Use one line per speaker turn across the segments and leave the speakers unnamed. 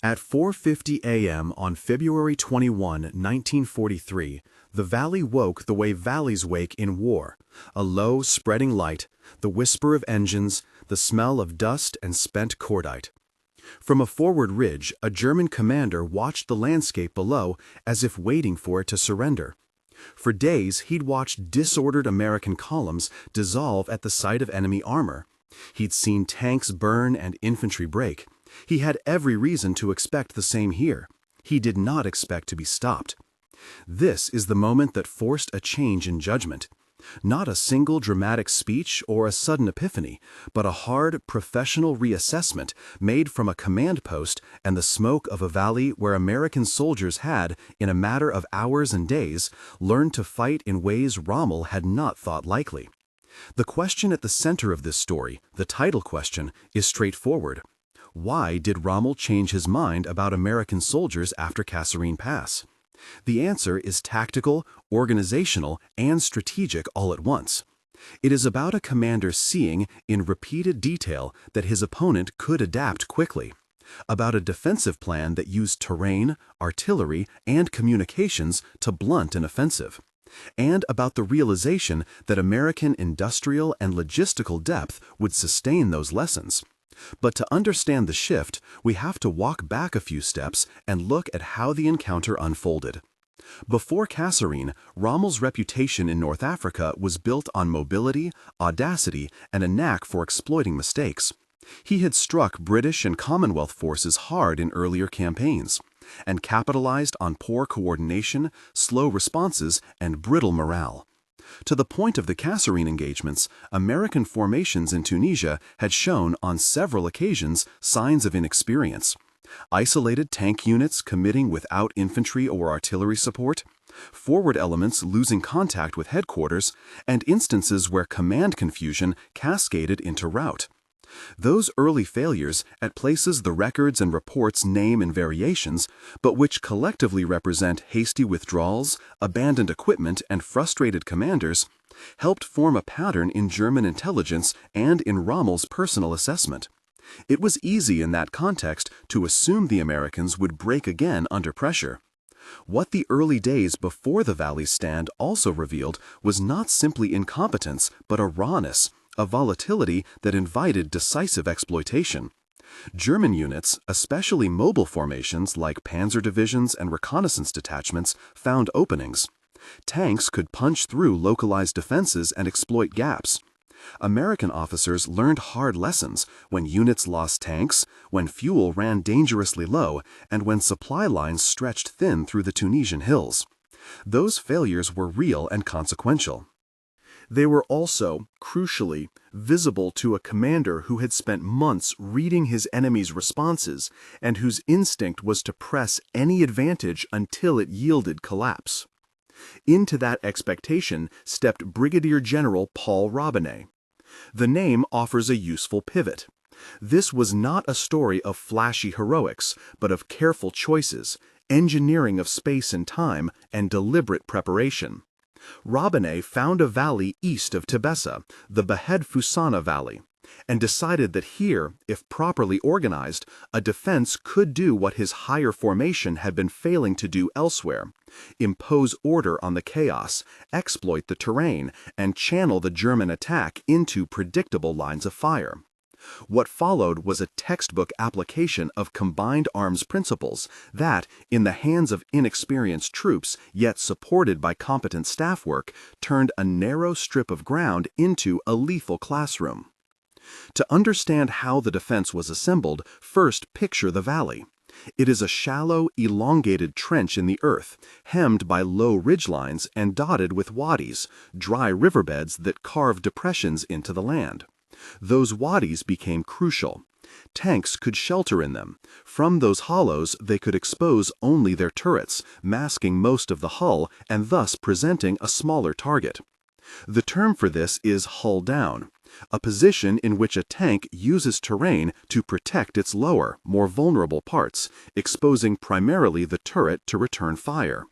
At 4:50 a.m. on February 21, 1943, the valley woke the way valleys wake in war, a low, spreading light, the whisper of engines, the smell of dust and spent cordite. From a forward ridge, a German commander watched the landscape below as if waiting for it to surrender. For days, he'd watched disordered American columns dissolve at the sight of enemy armor. He'd seen tanks burn and infantry break. He had every reason to expect the same here. He did not expect to be stopped. This is the moment that forced a change in judgment. Not a single dramatic speech or a sudden epiphany, but a hard, professional reassessment made from a command post and the smoke of a valley where American soldiers had, in a matter of hours and days, learned to fight in ways Rommel had not thought likely. The question at the center of this story, the title question, is straightforward. Why did Rommel change his mind about American soldiers after Kasserine Pass? The answer is tactical, organizational, and strategic all at once. It is about a commander seeing, in repeated detail, that his opponent could adapt quickly. About a defensive plan that used terrain, artillery, and communications to blunt an offensive. And about the realization that American industrial and logistical depth would sustain those lessons. But to understand the shift, we have to walk back a few steps and look at how the encounter unfolded. Before Kasserine, Rommel's reputation in North Africa was built on mobility, audacity, and a knack for exploiting mistakes. He had struck British and Commonwealth forces hard in earlier campaigns, and capitalized on poor coordination, slow responses, and brittle morale. To the point of the Kasserine engagements, American formations in Tunisia had shown on several occasions signs of inexperience. Isolated tank units committing without infantry or artillery support, forward elements losing contact with headquarters, and instances where command confusion cascaded into rout. Those early failures, at places the records and reports name in variations, but which collectively represent hasty withdrawals, abandoned equipment, and frustrated commanders, helped form a pattern in German intelligence and in Rommel's personal assessment. It was easy in that context to assume the Americans would break again under pressure. What the early days before the Valley's stand also revealed was not simply incompetence, but a rawness, a volatility that invited decisive exploitation. German units, especially mobile formations like panzer divisions and reconnaissance detachments, found openings. Tanks could punch through localized defenses and exploit gaps. American officers learned hard lessons when units lost tanks, when fuel ran dangerously low, and when supply lines stretched thin through the Tunisian hills. Those failures were real and consequential. They were also, crucially, visible to a commander who had spent months reading his enemy's responses and whose instinct was to press any advantage until it yielded collapse. Into that expectation stepped Brigadier General Paul Robinet. The name offers a useful pivot. This was not a story of flashy heroics, but of careful choices, engineering of space and time, and deliberate preparation. Robinet found a valley east of Tebessa, the Behed Fusana Valley, and decided that here, if properly organized, a defense could do what his higher formation had been failing to do elsewhere: impose order on the chaos, exploit the terrain, and channel the German attack into predictable lines of fire. What followed was a textbook application of combined arms principles that, in the hands of inexperienced troops, yet supported by competent staff work, turned a narrow strip of ground into a lethal classroom. To understand how the defense was assembled, first picture the valley. It is a shallow, elongated trench in the earth, hemmed by low ridgelines and dotted with wadis, dry riverbeds that carve depressions into the land. Those wadis became crucial. Tanks could shelter in them. From those hollows, they could expose only their turrets, masking most of the hull and thus presenting a smaller target. The term for this is hull down, a position in which a tank uses terrain to protect its lower, more vulnerable parts, exposing primarily the turret to return fire.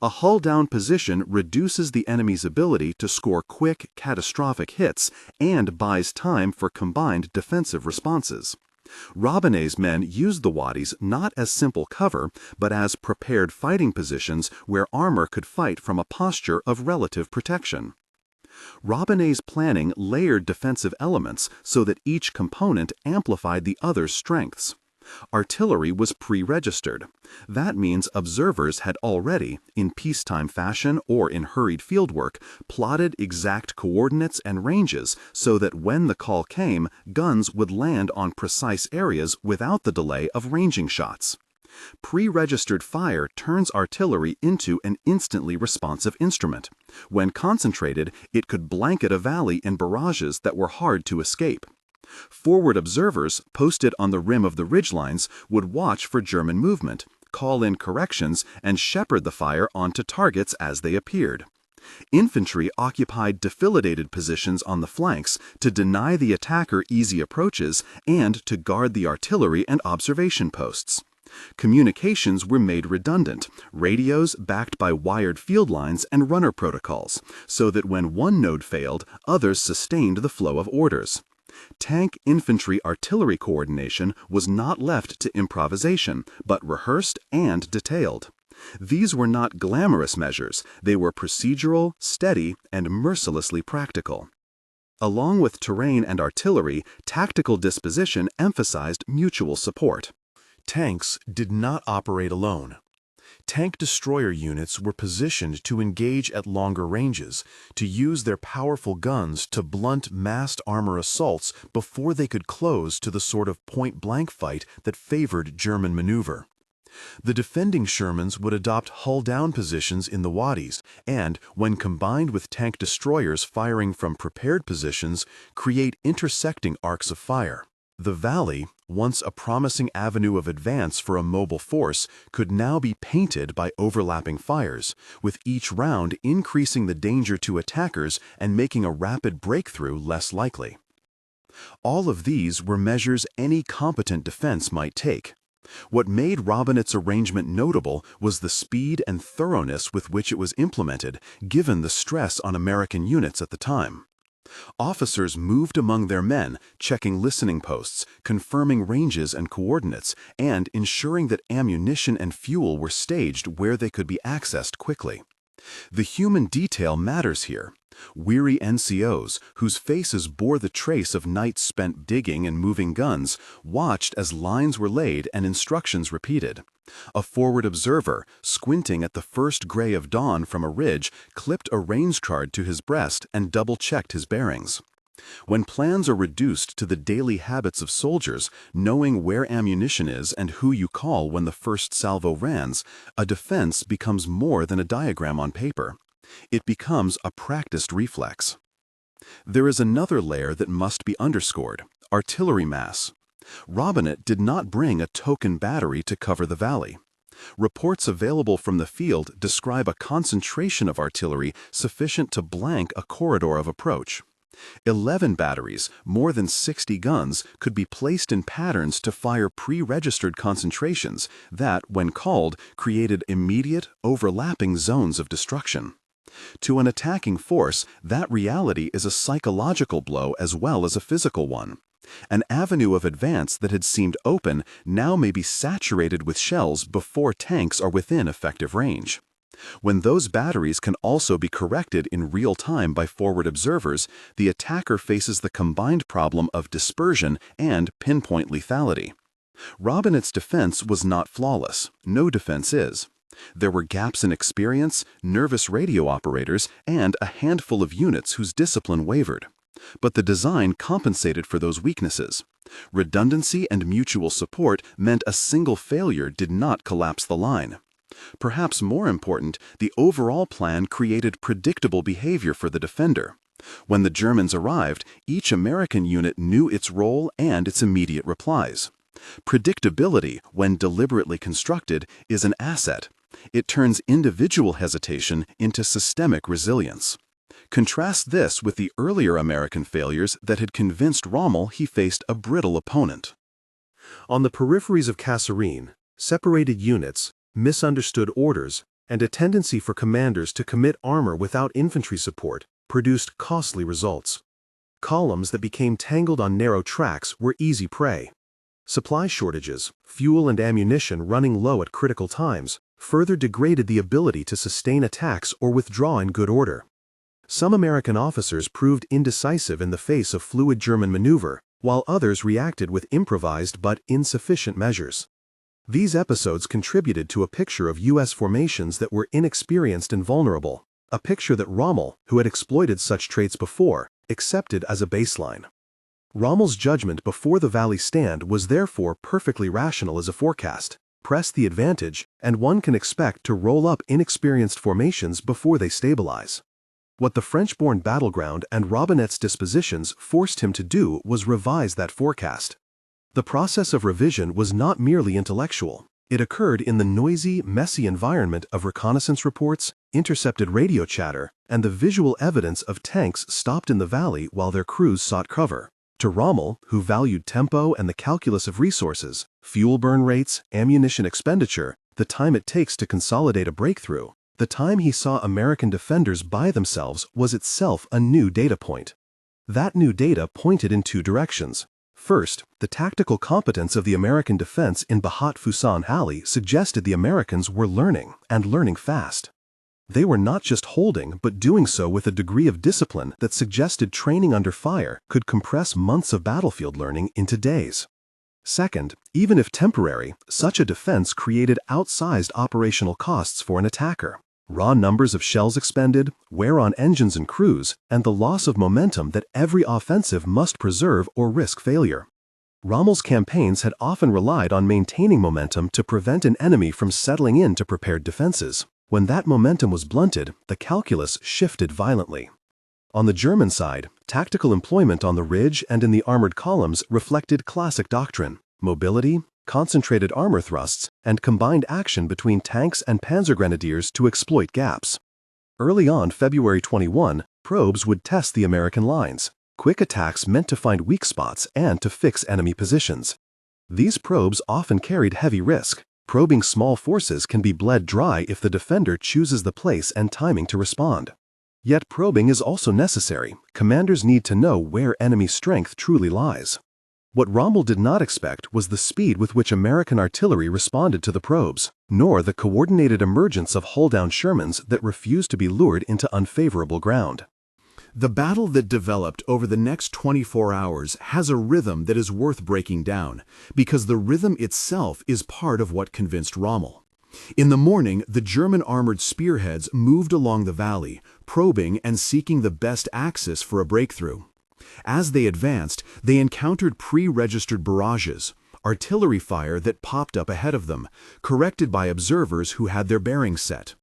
A hull-down position reduces the enemy's ability to score quick, catastrophic hits and buys time for combined defensive responses. Robinet's men used the wadis not as simple cover, but as prepared fighting positions where armor could fight from a posture of relative protection. Robinet's planning layered defensive elements so that each component amplified the other's strengths. Artillery was pre-registered. That means observers had already, in peacetime fashion or in hurried fieldwork, plotted exact coordinates and ranges so that when the call came, guns would land on precise areas without the delay of ranging shots. Pre-registered fire turns artillery into an instantly responsive instrument. When concentrated, it could blanket a valley in barrages that were hard to escape. Forward observers, posted on the rim of the ridgelines, would watch for German movement, call in corrections, and shepherd the fire onto targets as they appeared. Infantry occupied defilated positions on the flanks to deny the attacker easy approaches and to guard the artillery and observation posts. Communications were made redundant, radios backed by wired field lines and runner protocols, so that when one node failed, others sustained the flow of orders. Tank, infantry, artillery coordination was not left to improvisation, but rehearsed and detailed. These were not glamorous measures, they were procedural, steady, and mercilessly practical. Along with terrain and artillery, tactical disposition emphasized mutual support. Tanks did not operate alone. Tank destroyer units were positioned to engage at longer ranges, to use their powerful guns to blunt massed armor assaults before they could close to the sort of point-blank fight that favored German maneuver. The defending Shermans would adopt hull-down positions in the wadis and, when combined with tank destroyers firing from prepared positions, create intersecting arcs of fire. The valley, once a promising avenue of advance for a mobile force, could now be painted by overlapping fires, with each round increasing the danger to attackers and making a rapid breakthrough less likely. All of these were measures any competent defense might take. What made Robinet's arrangement notable was the speed and thoroughness with which it was implemented, given the stress on American units at the time. Officers moved among their men, checking listening posts, confirming ranges and coordinates, and ensuring that ammunition and fuel were staged where they could be accessed quickly. The human detail matters here. Weary NCOs, whose faces bore the trace of nights spent digging and moving guns, watched as lines were laid and instructions repeated. A forward observer, squinting at the first gray of dawn from a ridge, clipped a range card to his breast and double-checked his bearings. When plans are reduced to the daily habits of soldiers, knowing where ammunition is and who you call when the first salvo lands, a defense becomes more than a diagram on paper. It becomes a practiced reflex. There is another layer that must be underscored: artillery mass. Robinet did not bring a token battery to cover the valley. Reports available from the field describe a concentration of artillery sufficient to blank a corridor of approach. 11 batteries, more than 60 guns, could be placed in patterns to fire pre-registered concentrations that, when called, created immediate, overlapping zones of destruction. To an attacking force, that reality is a psychological blow as well as a physical one. An avenue of advance that had seemed open now may be saturated with shells before tanks are within effective range. When those batteries can also be corrected in real time by forward observers, the attacker faces the combined problem of dispersion and pinpoint lethality. Robinet's defense was not flawless. No defense is. There were gaps in experience, nervous radio operators, and a handful of units whose discipline wavered. But the design compensated for those weaknesses. Redundancy and mutual support meant a single failure did not collapse the line. Perhaps more important, the overall plan created predictable behavior for the defender. When the Germans arrived, each American unit knew its role and its immediate replies. Predictability, when deliberately constructed, is an asset. It turns individual hesitation into systemic resilience. Contrast this with the earlier American failures that had convinced Rommel he faced a brittle opponent. On the peripheries of Kasserine, separated units, misunderstood orders, and a tendency for commanders to commit armor without infantry support produced costly results. Columns that became tangled on narrow tracks were easy prey. Supply shortages, fuel and ammunition running low at critical times, further degraded the ability to sustain attacks or withdraw in good order. Some American officers proved indecisive in the face of fluid German maneuver, while others reacted with improvised but insufficient measures. These episodes contributed to a picture of U.S. formations that were inexperienced and vulnerable, a picture that Rommel, who had exploited such traits before, accepted as a baseline. Rommel's judgment before the Valley stand was therefore perfectly rational as a forecast. Press the advantage, and one can expect to roll up inexperienced formations before they stabilize. What the French-born battleground and Robinette's dispositions forced him to do was revise that forecast. The process of revision was not merely intellectual. It occurred in the noisy, messy environment of reconnaissance reports, intercepted radio chatter, and the visual evidence of tanks stopped in the valley while their crews sought cover. To Rommel, who valued tempo and the calculus of resources, fuel burn rates, ammunition expenditure, the time it takes to consolidate a breakthrough, the time he saw American defenders by themselves was itself a new data point. That new data pointed in two directions. First, the tactical competence of the American defense in Bahat-Fusan Alley suggested the Americans were learning, and learning fast. They were not just holding, but doing so with a degree of discipline that suggested training under fire could compress months of battlefield learning into days. Second, even if temporary, such a defense created outsized operational costs for an attacker. Raw numbers of shells expended, wear on engines and crews, and the loss of momentum that every offensive must preserve or risk failure. Rommel's campaigns had often relied on maintaining momentum to prevent an enemy from settling into prepared defenses. When that momentum was blunted, the calculus shifted violently. On the German side, tactical employment on the ridge and in the armored columns reflected classic doctrine: mobility, concentrated armor thrusts, and combined action between tanks and panzergrenadiers to exploit gaps. Early on February 21, probes would test the American lines, quick attacks meant to find weak spots and to fix enemy positions. These probes often carried heavy risk. Probing small forces can be bled dry if the defender chooses the place and timing to respond. Yet probing is also necessary. Commanders need to know where enemy strength truly lies. What Rommel did not expect was the speed with which American artillery responded to the probes, nor the coordinated emergence of hull-down Shermans that refused to be lured into unfavorable ground. The battle that developed over the next 24 hours has a rhythm that is worth breaking down, because the rhythm itself is part of what convinced Rommel. In the morning, the German armored spearheads moved along the valley, probing and seeking the best axis for a breakthrough. As they advanced, they encountered pre-registered barrages, artillery fire that popped up ahead of them, corrected by observers who had their bearings set.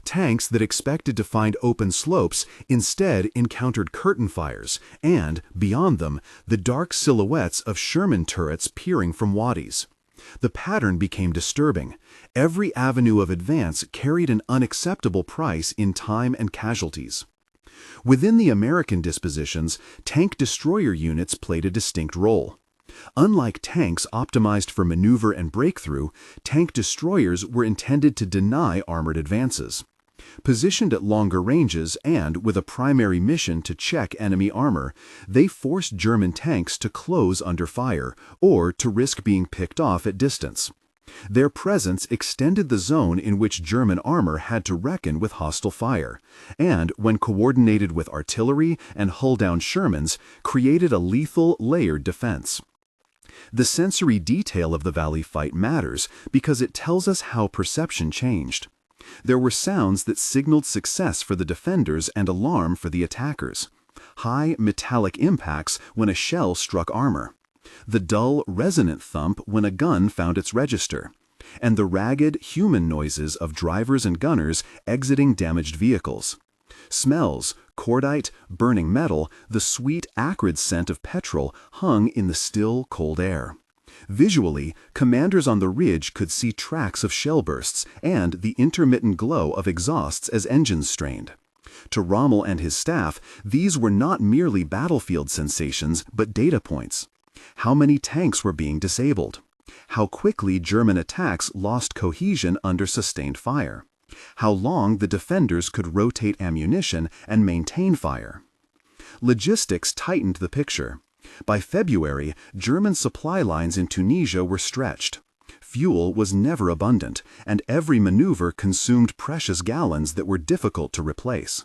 Tanks that expected to find open slopes instead encountered curtain fires and, beyond them, the dark silhouettes of Sherman turrets peering from wadis. The pattern became disturbing. Every avenue of advance carried an unacceptable price in time and casualties. Within the American dispositions, tank destroyer units played a distinct role. Unlike tanks optimized for maneuver and breakthrough, tank destroyers were intended to deny armored advances. Positioned at longer ranges and with a primary mission to check enemy armor, they forced German tanks to close under fire or to risk being picked off at distance. Their presence extended the zone in which German armor had to reckon with hostile fire, and, when coordinated with artillery and hull-down Shermans, created a lethal, layered defense. The sensory detail of the Valley fight matters because it tells us how perception changed. There were sounds that signaled success for the defenders and alarm for the attackers. High, metallic impacts when a shell struck armor. The dull, resonant thump when a gun found its register. And the ragged, human noises of drivers and gunners exiting damaged vehicles. Smells, cordite, burning metal, the sweet, acrid scent of petrol hung in the still, cold air. Visually, commanders on the ridge could see tracks of shell bursts and the intermittent glow of exhausts as engines strained. To Rommel and his staff, these were not merely battlefield sensations, but data points. How many tanks were being disabled? How quickly German attacks lost cohesion under sustained fire? How long the defenders could rotate ammunition and maintain fire? Logistics tightened the picture. By February, German supply lines in Tunisia were stretched. Fuel was never abundant, and every maneuver consumed precious gallons that were difficult to replace.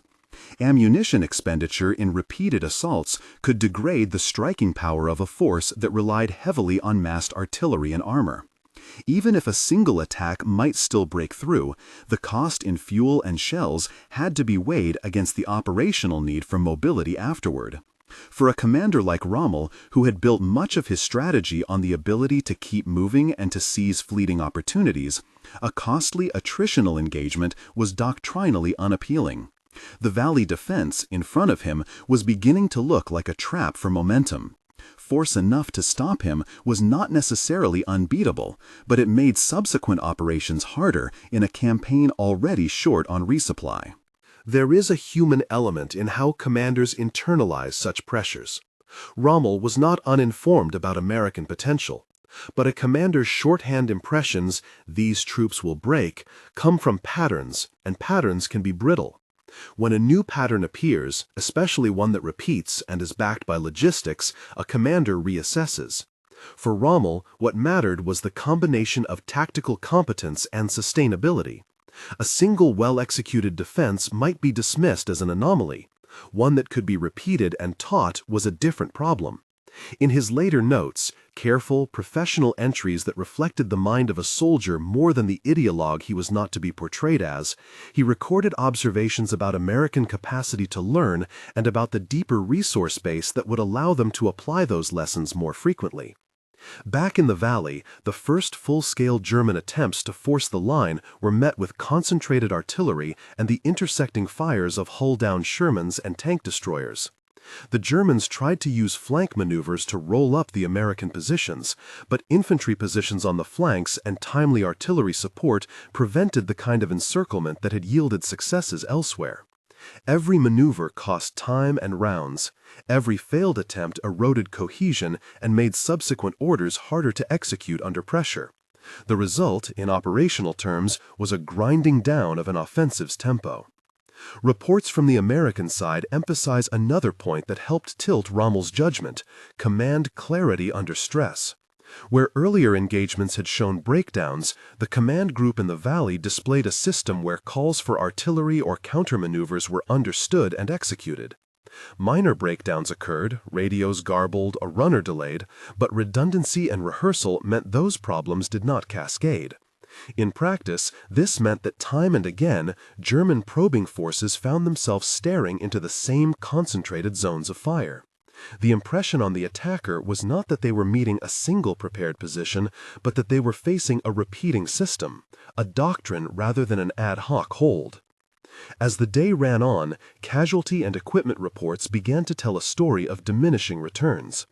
Ammunition expenditure in repeated assaults could degrade the striking power of a force that relied heavily on massed artillery and armor. Even if a single attack might still break through, the cost in fuel and shells had to be weighed against the operational need for mobility afterward. For a commander like Rommel, who had built much of his strategy on the ability to keep moving and to seize fleeting opportunities, a costly attritional engagement was doctrinally unappealing. The Valley defense, in front of him, was beginning to look like a trap for momentum. Force enough to stop him was not necessarily unbeatable, but it made subsequent operations harder in a campaign already short on resupply.
There is a human element in how commanders internalize such pressures. Rommel was not uninformed about American potential, but a commander's shorthand impressions, "these troops will break," come from patterns, and patterns can be brittle. When a new pattern appears, especially one that repeats and is backed by logistics, a commander reassesses. For Rommel, what mattered was the combination of tactical competence and sustainability. A single well-executed defense might be dismissed as an anomaly. One that could be repeated and taught was a different problem. In his later notes, careful, professional entries that reflected the mind of a soldier more than the ideologue he was not to be portrayed as, he recorded observations about American capacity to learn and about the deeper resource base that would allow them to apply those lessons more frequently. Back in the Valley, the first full-scale German attempts to force the line were met with concentrated artillery and the intersecting fires of hull-down Shermans and tank destroyers. The Germans tried to use flank maneuvers to roll up the American positions, but infantry positions on the flanks and timely artillery support prevented the kind of encirclement that had yielded successes elsewhere. Every maneuver cost time and rounds. Every failed attempt eroded cohesion and made subsequent orders harder to execute under pressure. The result, in operational terms, was a grinding down of an offensive's tempo. Reports from the American side emphasize another point that helped tilt Rommel's judgment: command clarity under stress. Where earlier engagements had shown breakdowns, the command group in the Valley displayed a system where calls for artillery or countermaneuvers were understood and executed. Minor breakdowns occurred, radios garbled, a runner delayed, but redundancy and rehearsal meant those problems did not cascade. In practice, this meant that time and again, German probing forces found themselves staring into the same concentrated zones of fire. The impression on the attacker was not that they were meeting a single prepared position, but that they were facing a repeating system, a doctrine rather than an ad hoc hold. As the day ran on, casualty and equipment reports began to tell a story of diminishing returns.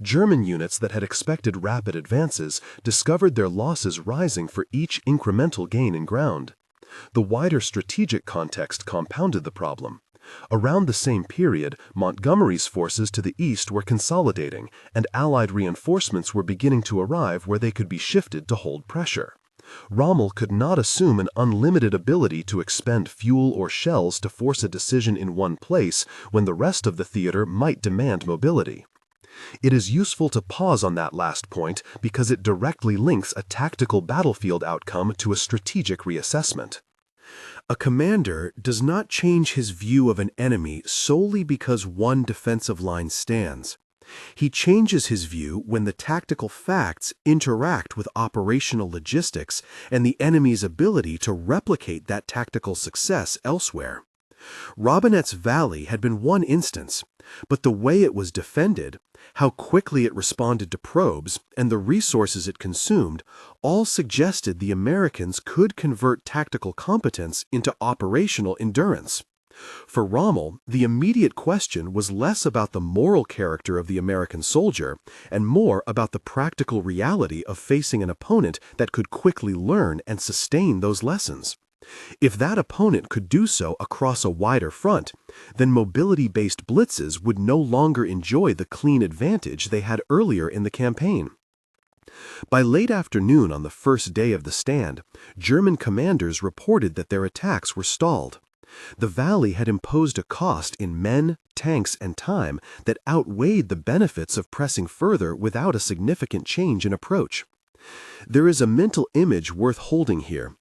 German units that had expected rapid advances discovered their losses rising for each incremental gain in ground. The wider strategic context compounded the problem. Around the same period, Montgomery's forces to the east were consolidating, and Allied reinforcements were beginning to arrive where they could be shifted to hold pressure. Rommel could not assume an unlimited ability to expend fuel or shells to force a decision in one place when the rest of the theater might demand mobility. It is useful to pause on that last point because it directly links a tactical battlefield outcome to a strategic reassessment. A commander does not change his view of an enemy solely because one defensive line stands. He changes his view when the tactical facts interact with operational logistics and the enemy's ability to replicate that tactical success elsewhere. Robinette's Valley had been one instance, but the way it was defended, how quickly it responded to probes, and the resources it consumed all suggested the Americans could convert tactical competence into operational endurance. For Rommel, the immediate question was less about the moral character of the American soldier and more about the practical reality of facing an opponent that could quickly learn and sustain those lessons. If that opponent could do so across a wider front, then mobility-based blitzes would no longer enjoy the clean advantage they had earlier in the campaign. By late afternoon on the first day of the stand, German commanders reported that their attacks were stalled. The valley had imposed a cost in men, tanks, and time that outweighed the benefits of pressing further without a significant change in approach. There is a mental image worth holding here.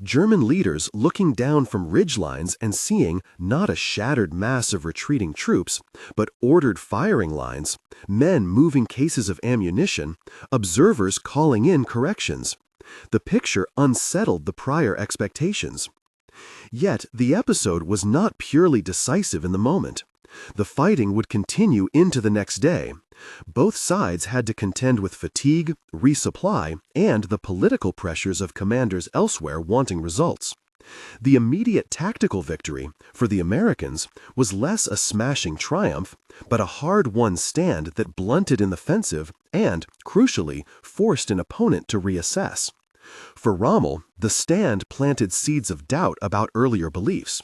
German leaders looking down from ridgelines and seeing not a shattered mass of retreating troops, but ordered firing lines, men moving cases of ammunition, observers calling in corrections. The picture unsettled the prior expectations. Yet the episode was not purely decisive in the moment. The fighting would continue into the next day. Both sides had to contend with fatigue, resupply, and the political pressures of commanders elsewhere wanting results. The immediate tactical victory, for the Americans, was less a smashing triumph, but a hard-won stand that blunted an offensive and, crucially, forced an opponent to reassess. For Rommel, the stand planted seeds of doubt about earlier beliefs.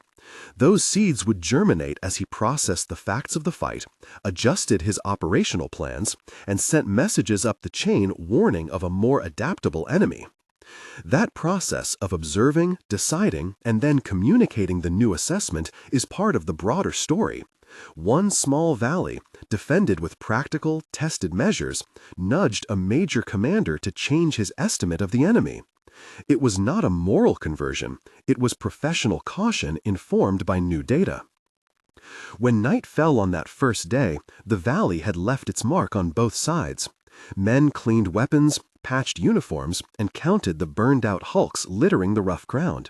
Those seeds would germinate as he processed the facts of the fight, adjusted his operational plans, and sent messages up the chain warning of a more adaptable enemy. That process of observing, deciding, and then communicating the new assessment is part of the broader story. One small valley, defended with practical, tested measures, nudged a major commander to change his estimate of the enemy. It was not a moral conversion, it was professional caution informed by new data. When night fell on that first day, the valley had left its mark on both sides. Men cleaned weapons, patched uniforms, and counted the burned-out hulks littering the rough ground.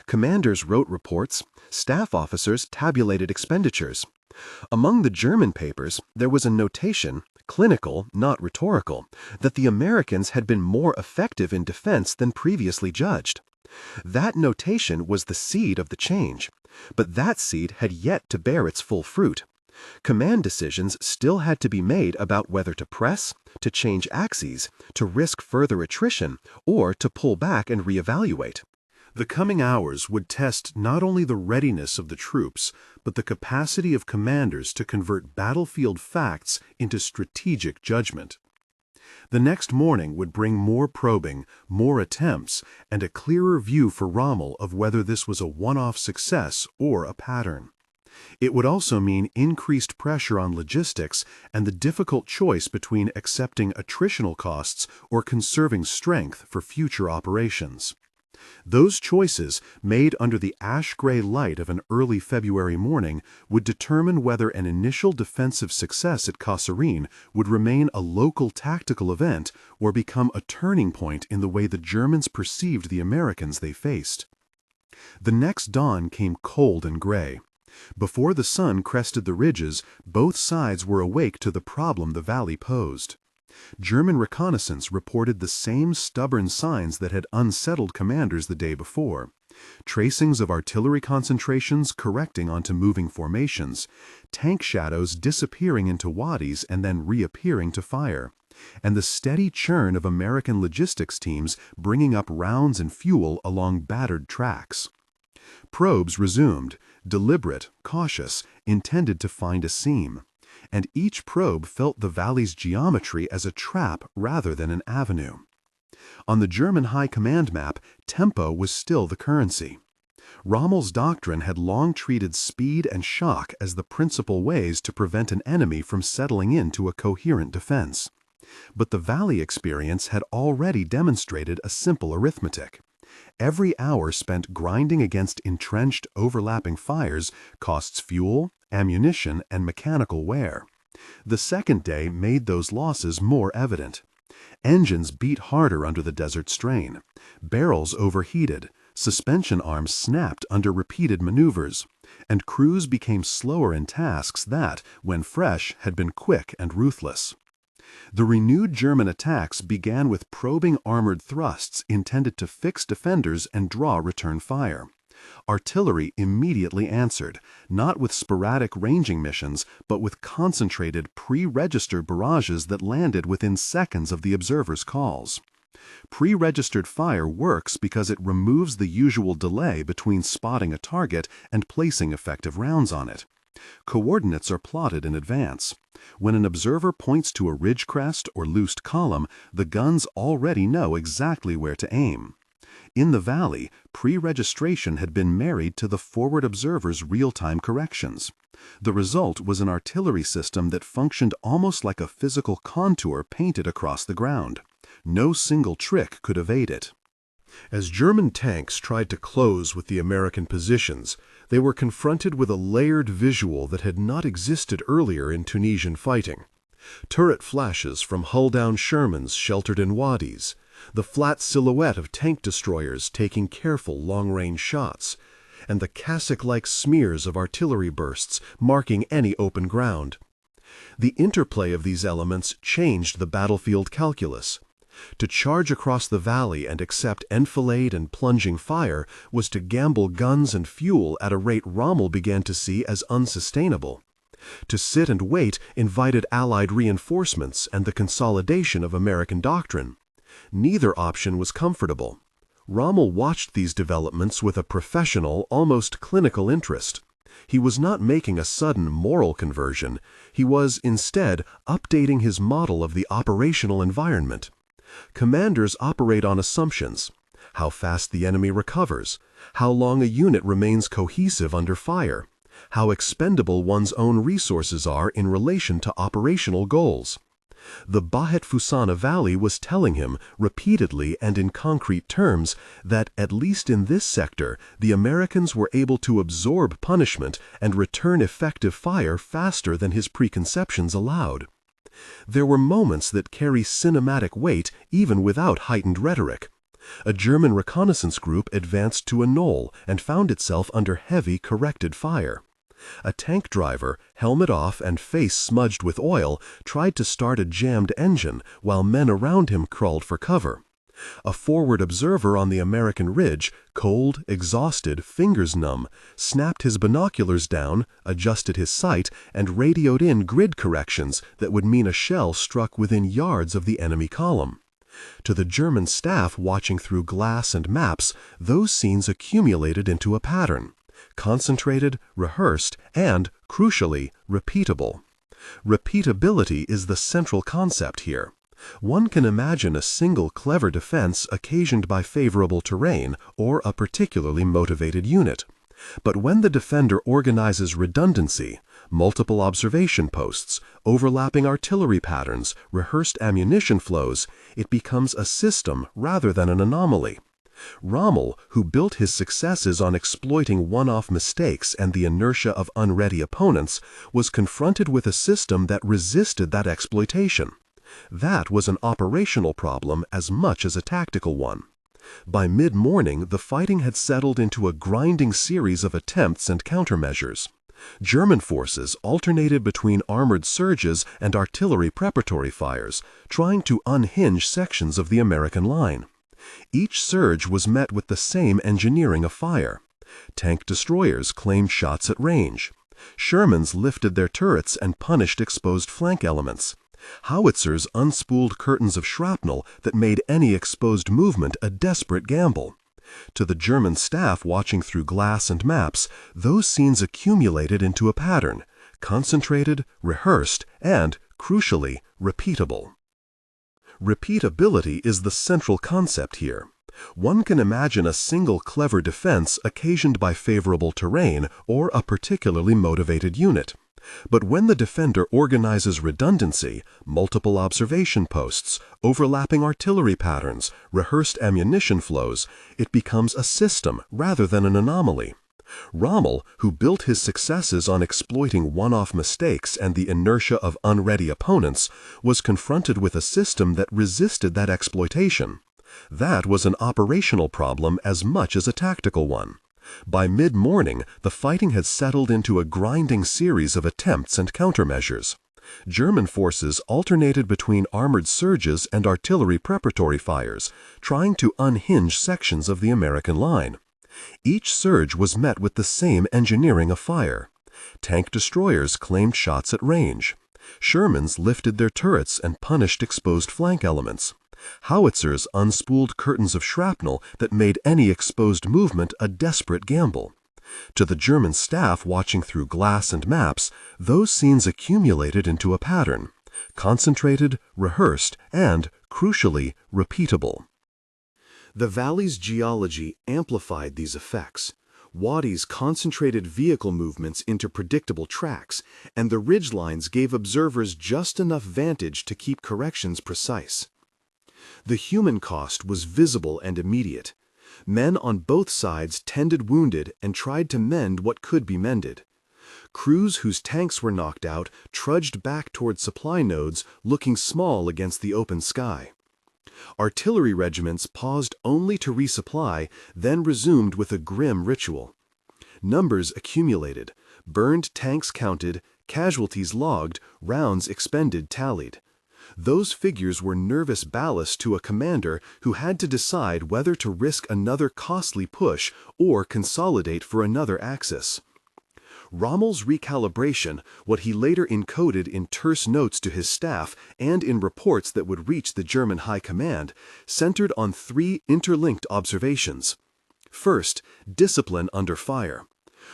Commanders wrote reports, staff officers tabulated expenditures. Among the German papers, there was a notation, clinical, not rhetorical, that the Americans had been more effective in defense than previously judged. That notation was the seed of the change, but that seed had yet to bear its full fruit. Command decisions still had to be made about whether to press, to change axes, to risk further attrition, or to pull back and reevaluate.
The coming hours would test not only the readiness of the troops, but the capacity of commanders to convert battlefield facts into strategic judgment. The next morning would bring more probing, more attempts, and a clearer view for Rommel of whether this was a one-off success or a pattern. It would also mean increased pressure on logistics and the difficult choice between accepting attritional costs or conserving strength for future operations. Those choices, made under the ash-gray light of an early February morning, would determine whether an initial defensive success at Kasserine would remain a local tactical event or become a turning point in the way the Germans perceived the Americans they faced. The next dawn came cold and gray. Before the sun crested the ridges, both sides were awake to the problem the valley posed. German reconnaissance reported the same stubborn signs that had unsettled commanders the day before. Tracings of artillery concentrations correcting onto moving formations, tank shadows disappearing into wadis and then reappearing to fire, and the steady churn of American logistics teams bringing up rounds and fuel along battered tracks. Probes resumed, deliberate, cautious, intended to find a seam. And each probe felt the valley's geometry as a trap rather than an avenue. On the German high command map, tempo was still the currency. Rommel's doctrine had long treated speed and shock as the principal ways to prevent an enemy from settling into a coherent defense. But the valley experience had already demonstrated a simple arithmetic. Every hour spent grinding against entrenched, overlapping fires costs fuel, ammunition, and mechanical wear. The second day made those losses more evident. Engines beat harder under the desert strain. Barrels overheated. Suspension arms snapped under repeated maneuvers. And crews became slower in tasks that, when fresh, had been quick and ruthless. The renewed German attacks began with probing armored thrusts intended to fix defenders and draw return fire. Artillery immediately answered, not with sporadic ranging missions, but with concentrated, pre-registered barrages that landed within seconds of the observer's calls. Pre-registered fire works because it removes the usual delay between spotting a target and placing effective rounds on it. Coordinates are plotted in advance. When an observer points to a ridge crest or loosed column, the guns already know exactly where to aim. In the valley, pre-registration had been married to the forward observer's real-time corrections. The result was an artillery system that functioned almost like a physical contour painted across the ground. No single trick could evade it.
As German tanks tried to close with the American positions, they were confronted with a layered visual that had not existed earlier in Tunisian fighting. Turret flashes from hull-down Shermans sheltered in wadis, the flat silhouette of tank destroyers taking careful long-range shots, and the cassock-like smears of artillery bursts marking any open ground. The interplay of these elements changed the battlefield calculus. To charge across the valley and accept enfilade and plunging fire was to gamble guns and fuel at a rate Rommel began to see as unsustainable. To sit and wait invited Allied reinforcements and the consolidation of American doctrine. Neither option was comfortable. Rommel watched these developments with a professional, almost clinical interest. He was not making a sudden moral conversion. He was, instead, updating his model of the operational environment. Commanders operate on assumptions: how fast the enemy recovers, how long a unit remains cohesive under fire, how expendable one's own resources are in relation to operational goals. The Bahet Fusana Valley was telling him, repeatedly and in concrete terms, that, at least in this sector, the Americans were able to absorb punishment and return effective fire faster than his preconceptions allowed. There were moments that carry cinematic weight even without heightened rhetoric. A German reconnaissance group advanced to a knoll and found itself under heavy corrected fire. A tank driver, helmet off and face smudged with oil, tried to start a jammed engine while men around him crawled for cover. A forward observer on the American ridge, cold, exhausted, fingers numb, snapped his binoculars down, adjusted his sight, and radioed in grid corrections that would mean a shell struck within yards of the enemy column. To the German staff watching through glass and maps, those scenes accumulated into a pattern: concentrated, rehearsed, and, crucially, repeatable. Repeatability is the central concept here. One can imagine a single clever defense occasioned by favorable terrain or a particularly motivated unit. But when the defender organizes redundancy, multiple observation posts, overlapping artillery patterns, rehearsed ammunition flows, it becomes a system rather than an anomaly. Rommel, who built his successes on exploiting one-off mistakes and the inertia of unready opponents, was confronted with a system that resisted that exploitation. That was an operational problem as much as a tactical one. By mid-morning, the fighting had settled into a grinding series of attempts and countermeasures. German forces alternated between armored surges and artillery preparatory fires, trying to unhinge sections of the American line. Each surge was met with the same engineering of fire. Tank destroyers claimed shots at range. Shermans lifted their turrets and punished exposed flank elements. Howitzers unspooled curtains of shrapnel that made any exposed movement a desperate gamble. To the German staff watching through glass and maps, those scenes accumulated into a pattern: concentrated, rehearsed, and, crucially, repeatable. Repeatability is the central concept here. One can imagine a single clever defense occasioned by favorable terrain or a particularly motivated unit. But when the defender organizes redundancy, multiple observation posts, overlapping artillery patterns, rehearsed ammunition flows, it becomes a system rather than an anomaly. Rommel, who built his successes on exploiting one-off mistakes and the inertia of unready opponents, was confronted with a system that resisted that exploitation. That was an operational problem as much as a tactical one. By mid-morning, the fighting had settled into a grinding series of attempts and countermeasures. German forces alternated between armored surges and artillery preparatory fires, trying to unhinge sections of the American line. Each surge was met with the same engineering of fire. Tank destroyers claimed shots at range. Shermans lifted their turrets and punished exposed flank elements. Howitzers unspooled curtains of shrapnel that made any exposed movement a desperate gamble. To the German staff watching through glass and maps, those scenes accumulated into a pattern: concentrated, rehearsed, and, crucially, repeatable.
The valley's geology amplified these effects. Wadis concentrated vehicle movements into predictable tracks, and the ridgelines gave observers just enough vantage to keep corrections precise. The human cost was visible and immediate. Men on both sides tended wounded and tried to mend what could be mended. Crews whose tanks were knocked out trudged back toward supply nodes, looking small against the open sky. Artillery regiments paused only to resupply, then resumed with a grim ritual. Numbers accumulated, burned tanks counted, casualties logged, rounds expended tallied. Those figures were nervous ballast to a commander who had to decide whether to risk another costly push or consolidate for another axis. Rommel's recalibration, what he later encoded in terse notes to his staff and in reports that would reach the German High Command, centered on three interlinked observations. First, discipline under fire.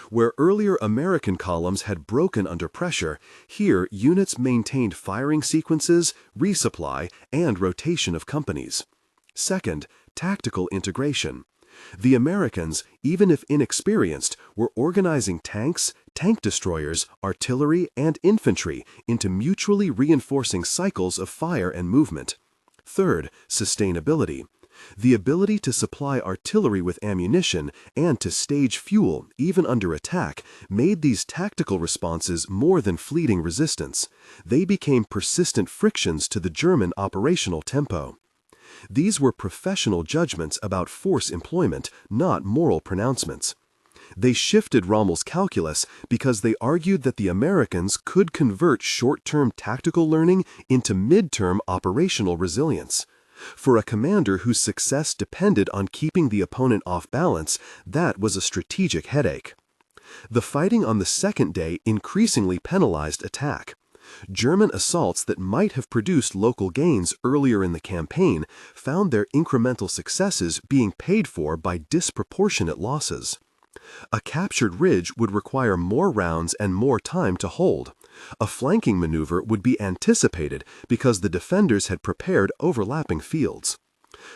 Where earlier American columns had broken under pressure, here units maintained firing sequences, resupply, and rotation of companies. Second, tactical integration. The Americans, even if inexperienced, were organizing tanks, tank destroyers, artillery, and infantry into mutually reinforcing cycles of fire and movement. Third, sustainability. The ability to supply artillery with ammunition and to stage fuel, even under attack, made these tactical responses more than fleeting resistance. They became persistent frictions to the German operational tempo. These were professional judgments about force employment, not moral pronouncements. They shifted Rommel's calculus because they argued that the Americans could convert short-term tactical learning into mid-term operational resilience. For a commander whose success depended on keeping the opponent off balance, that was a strategic headache. The fighting on the second day increasingly penalized attack. German assaults that might have produced local gains earlier in the campaign found their incremental successes being paid for by disproportionate losses. A captured ridge would require more rounds and more time to hold. A flanking maneuver would be anticipated because the defenders had prepared overlapping fields.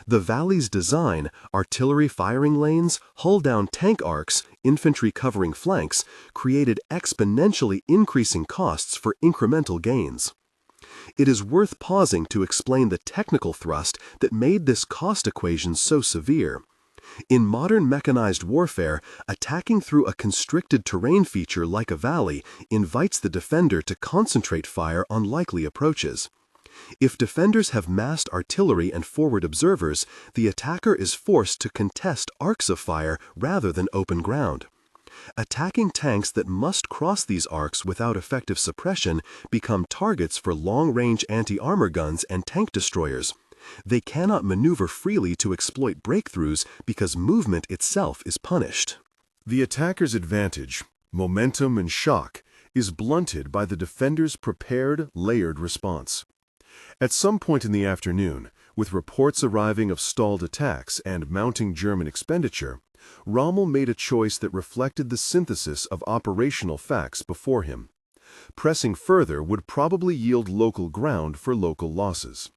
The valley's design, artillery firing lanes, hull-down tank arcs, infantry covering flanks, created exponentially increasing costs for incremental gains. It is worth pausing to explain the technical thrust that made this cost equation so severe. In modern mechanized warfare, attacking through a constricted terrain feature like a valley invites the defender to concentrate fire on likely approaches. If defenders have massed artillery and forward observers, the attacker is forced to contest arcs of fire rather than open ground. Attacking tanks that must cross these arcs without effective suppression become targets for long-range anti-armor guns and tank destroyers. They cannot maneuver freely to exploit breakthroughs because movement itself is punished.
The attacker's advantage, momentum and shock, is blunted by the defender's prepared, layered response. At some point in the afternoon, with reports arriving of stalled attacks and mounting German expenditure, Rommel made a choice that reflected the synthesis of operational facts before him. Pressing further would probably yield local ground for local losses.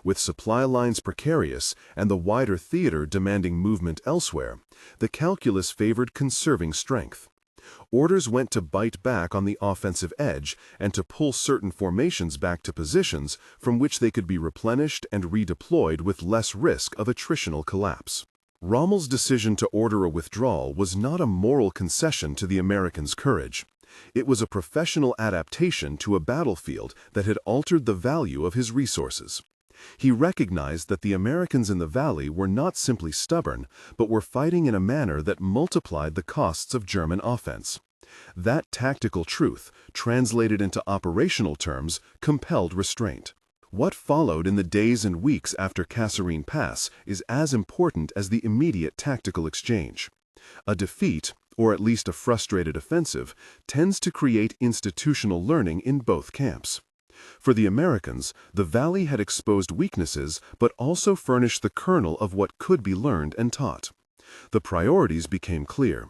With supply lines precarious and the wider theater demanding movement elsewhere, the calculus favored conserving strength. Orders went to bite back on the offensive edge and to pull certain formations back to positions from which they could be replenished and redeployed with less risk of attritional collapse. Rommel's decision to order a withdrawal was not a moral concession to the Americans' courage. It was a professional adaptation to a battlefield that had altered the value of his resources. He recognized that the Americans in the valley were not simply stubborn, but were fighting in a manner that multiplied the costs of German offense. That tactical truth, translated into operational terms, compelled restraint. What followed in the days and weeks after Kasserine Pass is as important as the immediate tactical exchange. A defeat, or at least a frustrated offensive, tends to create institutional learning in both camps. For the Americans, the valley had exposed weaknesses but also furnished the kernel of what could be learned and taught. The priorities became clear.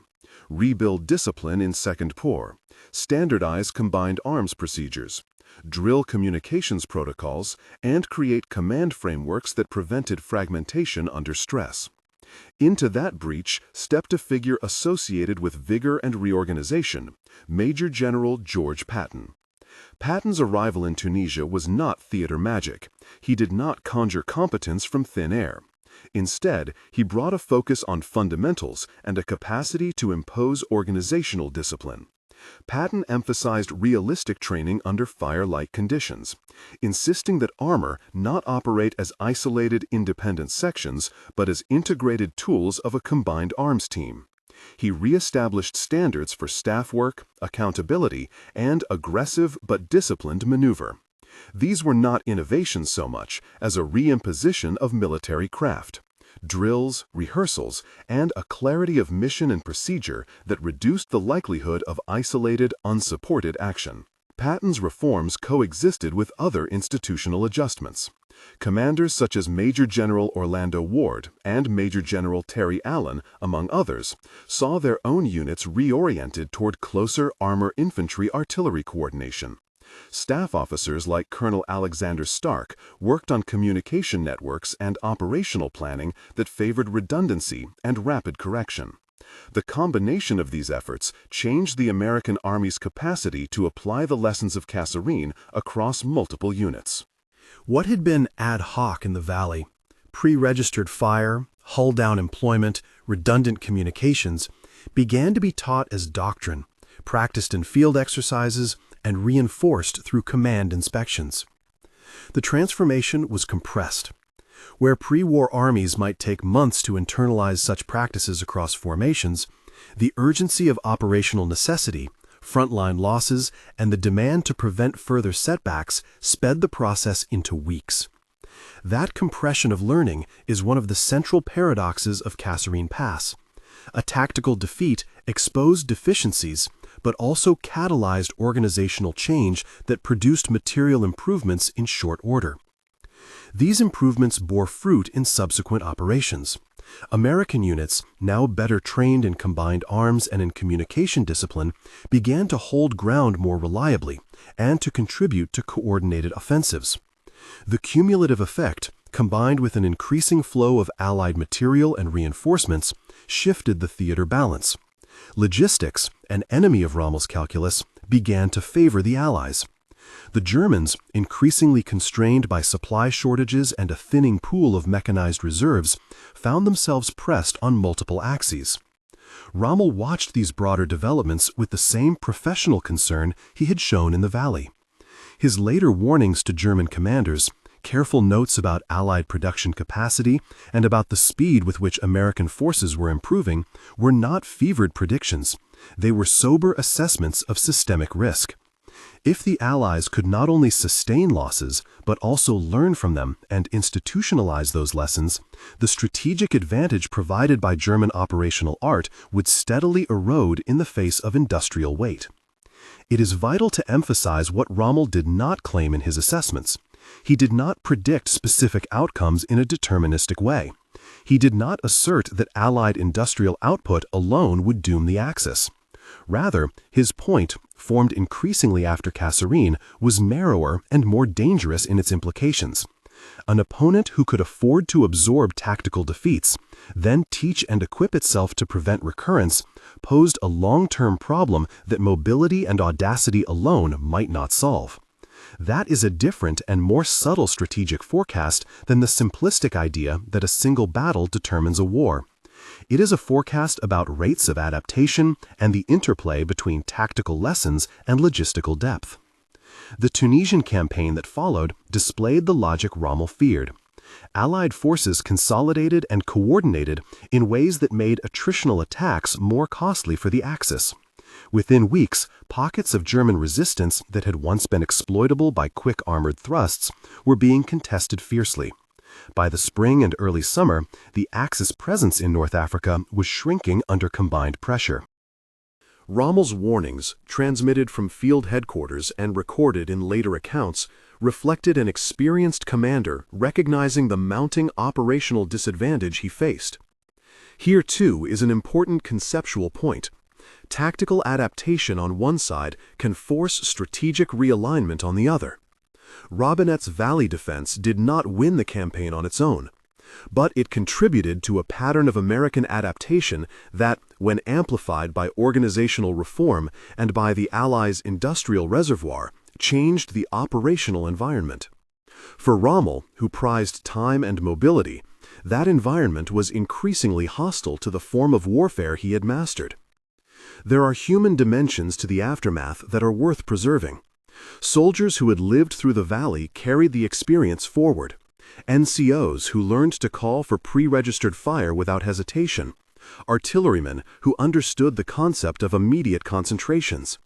Rebuild discipline in Second Corps, standardize combined arms procedures, drill communications protocols, and create command frameworks that prevented fragmentation under stress. Into that breach stepped a figure associated with vigor and reorganization, Major General George Patton. Patton's arrival in Tunisia was not theater magic. He did not conjure competence from thin air. Instead, he brought a focus on fundamentals and a capacity to impose organizational discipline. Patton emphasized realistic training under fire-like conditions, insisting that armor not operate as isolated, independent sections, but as integrated tools of a combined arms team. He reestablished standards for staff work, accountability, and aggressive but disciplined maneuver. These were not innovations so much as a reimposition of military craft. Drills, rehearsals, and a clarity of mission and procedure that reduced the likelihood of isolated, unsupported action. Patton's reforms coexisted with other institutional adjustments. Commanders such as Major General Orlando Ward and Major General Terry Allen, among others, saw their own units reoriented toward closer armor-infantry-artillery coordination. Staff officers like Colonel Alexander Stark worked on communication networks and operational planning that favored redundancy and rapid correction. The combination of these efforts changed the American Army's capacity to apply the lessons of Kasserine across multiple units.
What had been ad hoc in the Valley, pre-registered fire, hull-down employment, redundant communications, began to be taught as doctrine, practiced in field exercises, and reinforced through command inspections. The transformation was compressed. Where pre-war armies might take months to internalize such practices across formations, the urgency of operational necessity, frontline losses, and the demand to prevent further setbacks sped the process into weeks. That compression of learning is one of the central paradoxes of Kasserine Pass. A tactical defeat exposed deficiencies, but also catalyzed organizational change that produced material improvements in short order. These improvements bore fruit in subsequent operations. American units, now better trained in combined arms and in communication discipline, began to hold ground more reliably and to contribute to coordinated offensives. The cumulative effect, combined with an increasing flow of Allied material and reinforcements, shifted the theater balance. Logistics, an enemy of Rommel's calculus, began to favor the Allies. The Germans, increasingly constrained by supply shortages and a thinning pool of mechanized reserves, found themselves pressed on multiple axes. Rommel watched these broader developments with the same professional concern he had shown in the Valley. His later warnings to German commanders, careful notes about Allied production capacity, and about the speed with which American forces were improving, were not fevered predictions. They were sober assessments of systemic risk. If the Allies could not only sustain losses, but also learn from them and institutionalize those lessons, the strategic advantage provided by German operational art would steadily erode in the face of industrial weight. It is vital to emphasize what Rommel did not claim in his assessments. He did not predict specific outcomes in a deterministic way. He did not assert that Allied industrial output alone would doom the Axis. Rather, his point, formed increasingly after Kasserine, was narrower and more dangerous in its implications. An opponent who could afford to absorb tactical defeats, then teach and equip itself to prevent recurrence, posed a long-term problem that mobility and audacity alone might not solve. That is a different and more subtle strategic forecast than the simplistic idea that a single battle determines a war. It is a forecast about rates of adaptation and the interplay between tactical lessons and logistical depth. The Tunisian campaign that followed displayed the logic Rommel feared. Allied forces consolidated and coordinated in ways that made attritional attacks more costly for the Axis. Within weeks, pockets of German resistance that had once been exploitable by quick armored thrusts were being contested fiercely. By the spring and early summer, the Axis presence in North Africa was shrinking under combined pressure. Rommel's warnings, transmitted from field headquarters and recorded in later accounts, reflected an experienced commander recognizing the mounting operational disadvantage he faced. Here, too, is an important conceptual point. Tactical adaptation on one side can force strategic realignment on the other. Robinet's Valley defense did not win the campaign on its own.
But it contributed to a pattern of American adaptation that, when amplified by organizational reform and by the Allies' industrial reservoir, changed the operational environment. For Rommel, who prized time and mobility, that environment was increasingly hostile to the form of warfare he had mastered. There are human dimensions to the aftermath that are worth preserving. Soldiers who had lived through the valley carried the experience forward. NCOs who learned to call for pre-registered fire without hesitation. Artillerymen who understood the concept of immediate concentrations.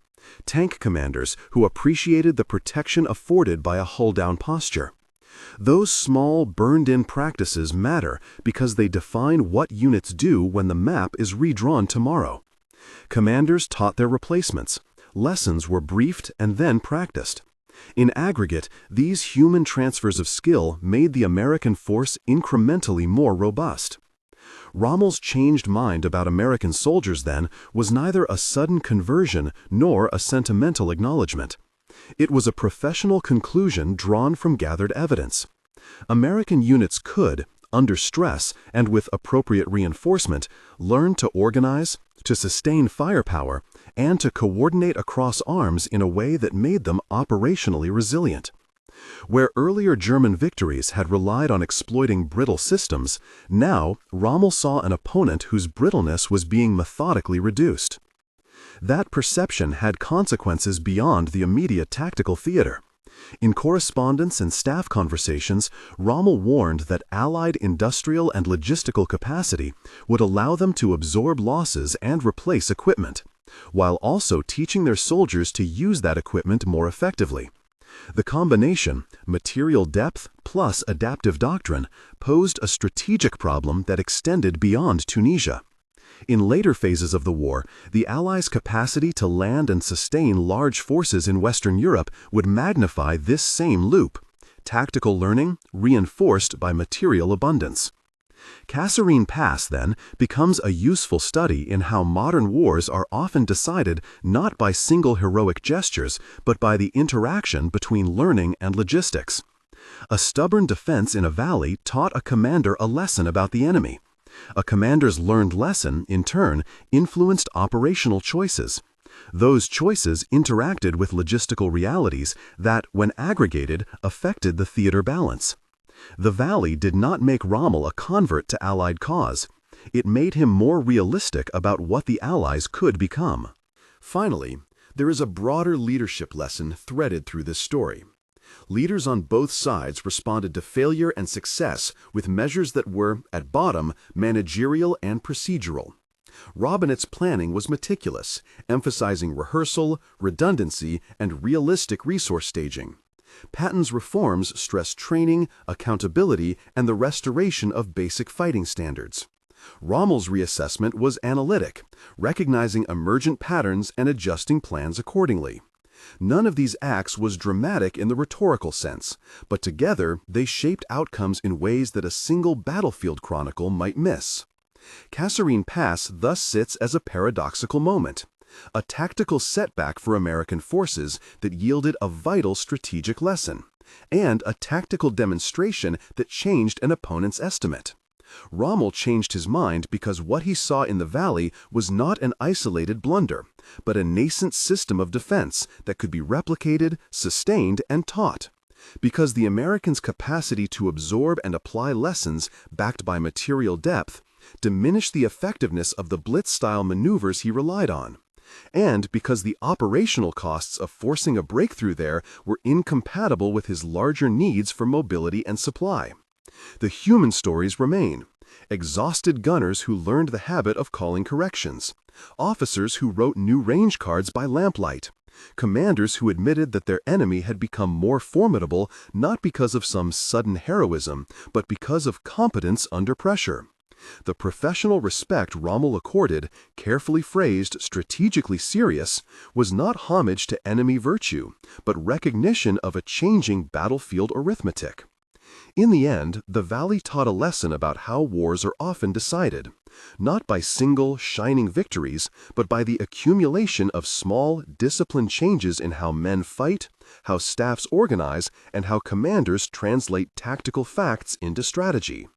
Tank commanders who appreciated the protection afforded by a hull-down posture. Those small, burned-in practices matter because they define what units do when the map is redrawn tomorrow. Commanders taught their replacements. Lessons were briefed and then practiced. In aggregate, these human transfers of skill made the American force incrementally more robust. Rommel's changed mind about American soldiers, then, was neither a sudden conversion nor a sentimental acknowledgement. It was a professional conclusion drawn from gathered evidence. American units could, under stress and with appropriate reinforcement, learn to organize, to sustain firepower, and to coordinate across arms in a way that made them operationally resilient. Where earlier German victories had relied on exploiting brittle systems, now Rommel saw an opponent whose brittleness was being methodically reduced. That perception had consequences beyond the immediate tactical theater. In correspondence and staff conversations, Rommel warned that Allied industrial and logistical capacity would allow them to absorb losses and replace equipment, while also teaching their soldiers to use that equipment more effectively. The combination, material depth plus adaptive doctrine, posed a strategic problem that extended beyond Tunisia. In later phases of the war, the Allies' capacity to land and sustain large forces in Western Europe would magnify this same loop: tactical learning reinforced by material abundance. Kasserine Pass, then, becomes a useful study in how modern wars are often decided not by single heroic gestures, but by the interaction between learning and logistics. A stubborn defense in a valley taught a commander a lesson about the enemy. A commander's learned lesson, in turn, influenced operational choices. Those choices interacted with logistical realities that, when aggregated, affected the theater balance. The valley did not make Rommel a convert to Allied cause. It made him more realistic about what the Allies could become. Finally, there is a broader leadership lesson threaded through this story. Leaders on both sides responded to failure and success with measures that were, at bottom, managerial and procedural. Robinet's planning was meticulous, emphasizing rehearsal, redundancy, and realistic resource staging. Patton's reforms stressed training, accountability, and the restoration of basic fighting standards. Rommel's reassessment was analytic, recognizing emergent patterns and adjusting plans accordingly. None of these acts was dramatic in the rhetorical sense, but together they shaped outcomes in ways that a single battlefield chronicle might miss. Kasserine Pass thus sits as a paradoxical moment, a tactical setback for American forces that yielded a vital strategic lesson, and a tactical demonstration that changed an opponent's estimate. Rommel changed his mind because what he saw in the valley was not an isolated blunder, but a nascent system of defense that could be replicated, sustained, and taught. Because the Americans' capacity to absorb and apply lessons backed by material depth diminished the effectiveness of the blitz-style maneuvers he relied on. And because the operational costs of forcing a breakthrough there were incompatible with his larger needs for mobility and supply. The human stories remain. Exhausted gunners who learned the habit of calling corrections. Officers who wrote new range cards by lamplight. Commanders who admitted that their enemy had become more formidable not because of some sudden heroism, but because of competence under pressure. The professional respect Rommel accorded, carefully phrased, strategically serious, was not homage to enemy virtue, but recognition of a changing battlefield arithmetic. In the end, the Valley taught a lesson about how wars are often decided, not by single, shining victories, but by the accumulation of small, disciplined changes in how men fight, how staffs organize, and how commanders translate tactical facts into strategy.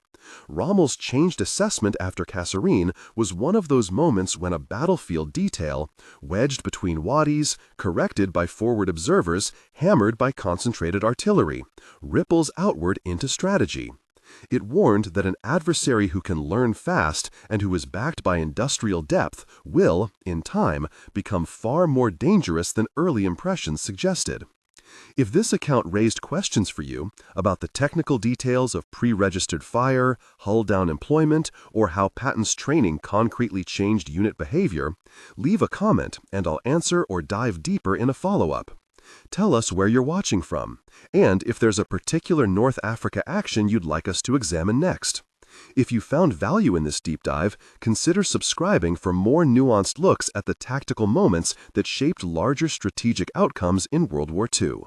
Rommel's changed assessment after Kasserine was one of those moments when a battlefield detail, wedged between wadis, corrected by forward observers, hammered by concentrated artillery, ripples outward into strategy. It warned that an adversary who can learn fast and who is backed by industrial depth will, in time, become far more dangerous than early impressions suggested. If this account raised questions for you about the technical details of pre-registered fire, hull-down employment, or how Patton's training concretely changed unit behavior, leave a comment and I'll answer or dive deeper in a follow-up. Tell us where you're watching from, and if there's a particular North Africa action you'd like us to examine next. If you found value in this deep dive, consider subscribing for more nuanced looks at the tactical moments that shaped larger strategic outcomes in World War II.